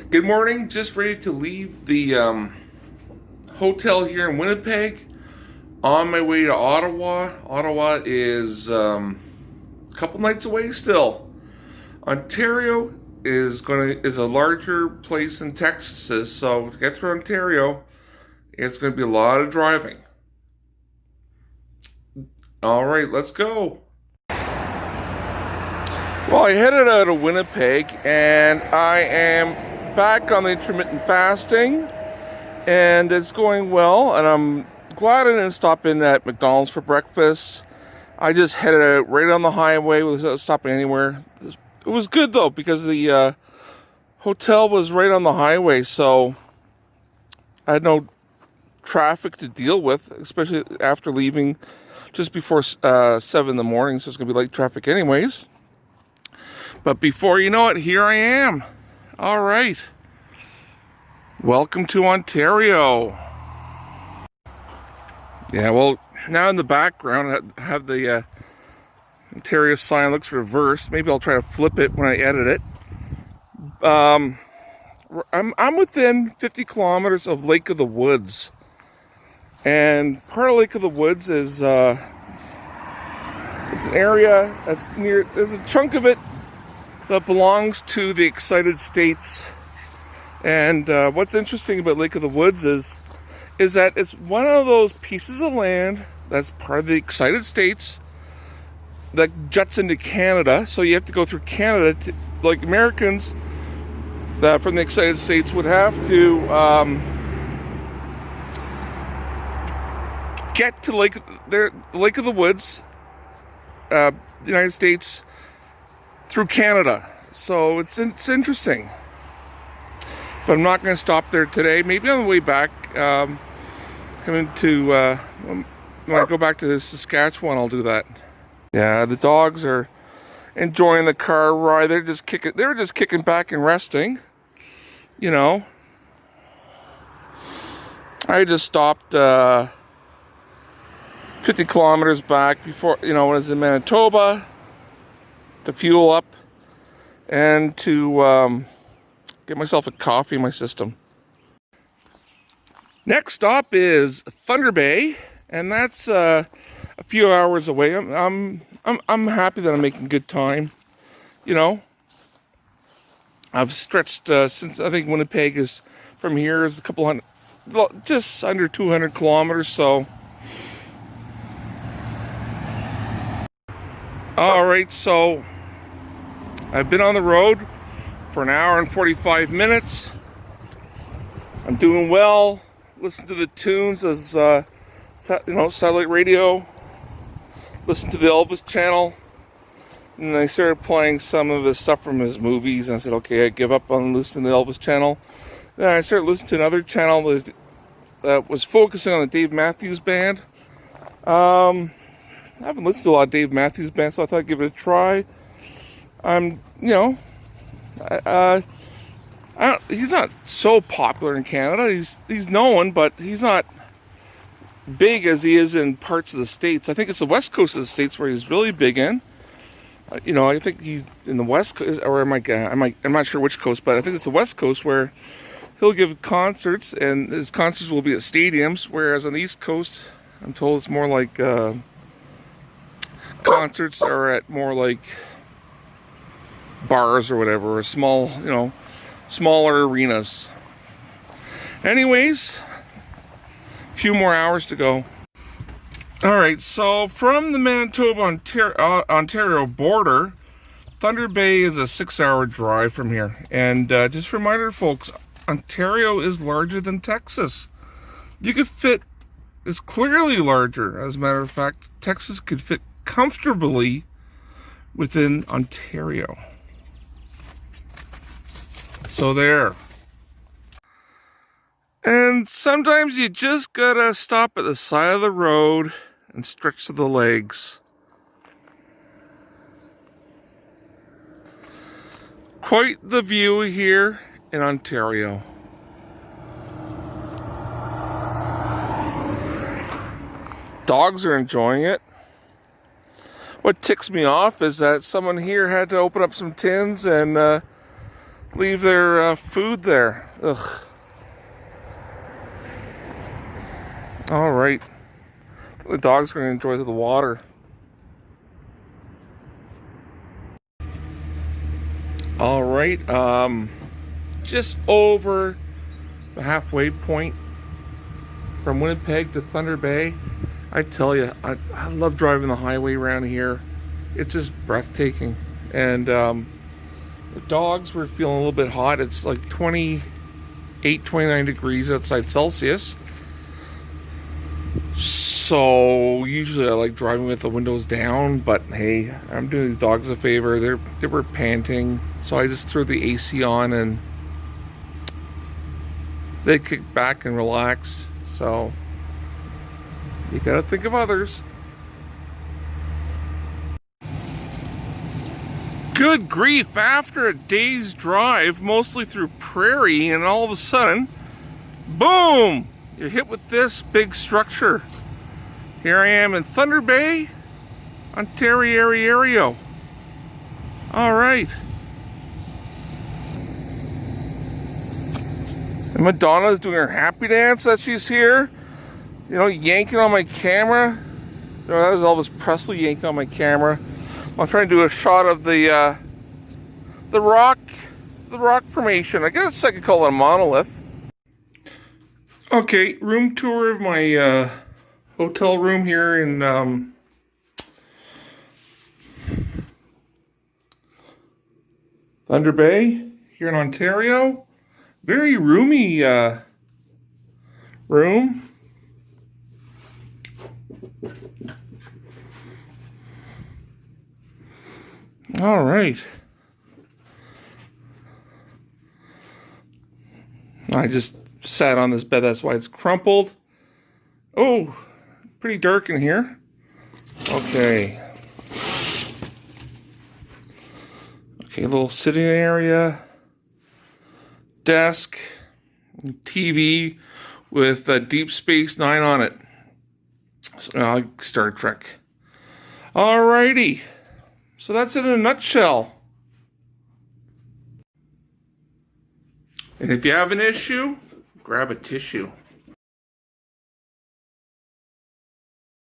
Good morning. Just ready to leave the hotel here in Winnipeg. On my way to Ottawa. Ottawa is a couple nights away still. Ontario is a larger place in Texas, so to get through Ontario, it's going to be a lot of driving. All right, let's go. Well, I headed out of Winnipeg, and I am back on the intermittent fasting, and it's going well, and I'm glad I didn't stop in at McDonald's for breakfast. I just headed out right on the highway without stopping anywhere. It was good, though, because the hotel was right on the highway, so I had no traffic to deal with, especially after leaving just before 7 in the morning, so it's going to be light traffic anyways. But before you know it, here I am. All right. Welcome to Ontario. Yeah, well, now in the background, I have the Ontario sign. Looks reversed. Maybe I'll try to flip it when I edit it. I'm within 50 kilometers of Lake of the Woods. And part of Lake of the Woods is, it's an area that's near, there's a chunk of it that belongs to the Excited States. And what's interesting about Lake of the Woods is that it's one of those pieces of land that's part of the Excited States that juts into Canada. So you have to go through Canada like Americans that from the Excited States would have to get to Lake of the Woods, the United States, through Canada. So it's interesting. But I'm not going to stop there today. Maybe on the way back, coming to, when I go back to Saskatchewan, I'll do that. Yeah, the dogs are enjoying the car ride. They were just kicking back and resting. You know. I just stopped 50 kilometers back before, when I was in Manitoba, to fuel up and to get myself a coffee in my system. Next stop is Thunder Bay, and that's a few hours away. I'm happy that I'm making good time. I've stretched since I think Winnipeg is from here is a couple hundred, just under 200 kilometers. So, all right, so I've been on the road for an hour and 45 minutes. I'm doing well. Listen to the tunes as satellite radio. Listen to the Elvis channel. And I started playing some of his stuff from his movies. And I said, okay, I give up on listening to the Elvis channel. Then I started listening to another channel that was focusing on the Dave Matthews Band. I haven't listened to a lot of Dave Matthews Band, so I thought I'd give it a try. He's not so popular in Canada. He's known, but he's not big as he is in parts of the States. I think it's the west coast of the States where he's really big in. I think he's in the west coast, or I'm not sure which coast, but I think it's the west coast where he'll give concerts, and his concerts will be at stadiums, whereas on the east coast, I'm told it's more like concerts are at more like bars or whatever, or smaller arenas. Anyways, a few more hours to go. All right, so from the Manitoba-Ontario border, Thunder Bay is a 6-hour drive from here. And just a reminder, folks, Ontario is larger than Texas. It's clearly larger. As a matter of fact, Texas could fit comfortably within Ontario. So there. And sometimes you just gotta stop at the side of the road and stretch to the legs. Quite the view here in Ontario. Dogs are enjoying it. What ticks me off is that someone here had to open up some tins and leave their food there. Ugh. All right. The dogs are going to enjoy the water. All right. Just over the halfway point from Winnipeg to Thunder Bay. I tell you, I love driving the highway around here. It's just breathtaking. And the dogs were feeling a little bit hot. It's like 28, 29 degrees outside Celsius. So usually I like driving with the windows down, but hey, I'm doing these dogs a favor. They were panting, so I just threw the AC on and they kicked back and relaxed. So you gotta think of others. Good grief, after a day's drive, mostly through prairie, and all of a sudden, boom! You're hit with this big structure. Here I am in Thunder Bay, Ontario. All right. And Madonna's doing her happy dance that she's here. You know, yanking on my camera. You know, that was Elvis Presley yanking on my camera. I'm trying to do a shot of the rock formation. I guess I could call it a monolith. Okay, room tour of my hotel room here in Thunder Bay, here in Ontario. Very roomy room. All right. I just sat on this bed, that's why it's crumpled. Oh, pretty dark in here. Okay. Okay, a little sitting area. Desk. TV with Deep Space Nine on it. So, Star Trek. Alrighty. So that's it in a nutshell. And if you have an issue, grab a tissue.